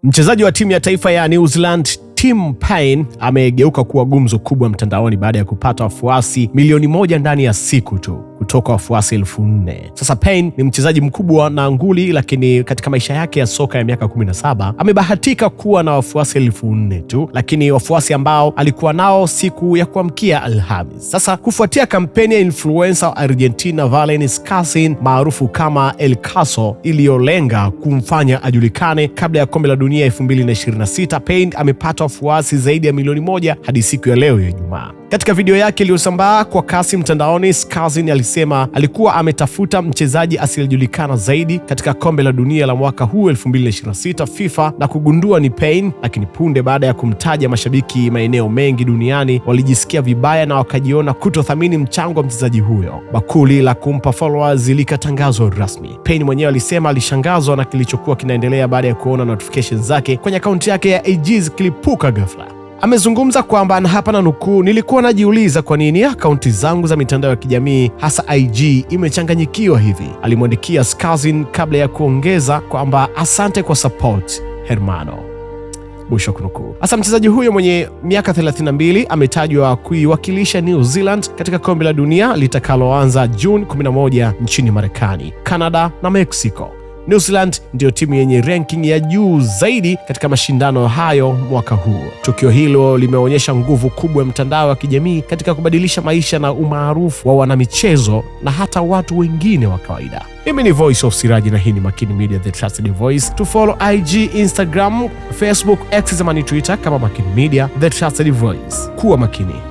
Mchezaji wa timu ya taifa ya New Zealand Tim Paine amegeuka kuwa gumzo kubwa mtandaoni baada ya kupata wafuasi milioni 1 ndani ya siku tu kutoka wafuasi 4,000. Sasa Paine ni mchezaji mkubwa na nguli, lakini katika maisha yake ya soka ya miaka 17 amebahatika kuwa na wafuasi 4,000 tu, lakini wafuasi ambao alikuwa nao siku ya kuamkia Alhamis. Sasa kufuatia kampeni ya influencer wa Argentina Valen Scarsine maarufu kama El Caso iliyolenga kumfanya ajulikane kabla ya kombe la dunia 2026, Paine amepata wafuasi zaidi ya milioni 1 hadi siku ya leo ya Ijumaa. Katika video yake iliyosambaa kwa kasi mtandaoni, Scarsine alisema alikuwa ametafuta mchezaji asiyejulikana zaidi katika kombe la dunia la mwaka huu 2026 FIFA na kugundua ni Paine, lakini punde baada ya kumtaja, mashabiki maeneo mengi duniani walijisikia vibaya na wakajiona kutothamini mchango wa mchezaji huyo. Bakuli la kumpa followers likatangazwa rasmi. Paine mwenyewe alisema alishangazwa na kilichokuwa kinaendelea baada ya kuona notifications zake kwenye akaunti yake ya IG zikilipuka ghafla. Amezungumza kwamba, na hapa na nukuu, "Nilikuwa najiuliza kwa nini akaunti zangu za mitandao ya kijamii hasa IG imechanganyikiwa hivi," alimwandikia Scarsine kabla ya kuongeza kwamba asante kwa support hermano, mwisho kunukuu. Hasa mchezaji huyo mwenye miaka 32 ametajwa kuiwakilisha New Zealand katika kombe la dunia litakaloanza Juni 11 nchini Marekani, Canada na Mexico. New Zealand ndiyo timu yenye ranking ya juu zaidi katika mashindano hayo mwaka huu. Tukio hilo limeonyesha nguvu kubwa ya mtandao wa kijamii katika kubadilisha maisha na umaarufu wa wanamichezo na hata watu wengine wa kawaida. Mimi ni Voice of Siraji na hii ni Makini Media, the trusted voice. To follow IG, Instagram, Facebook, X zamani Twitter kama Makini Media, the trusted voice. Kuwa makini.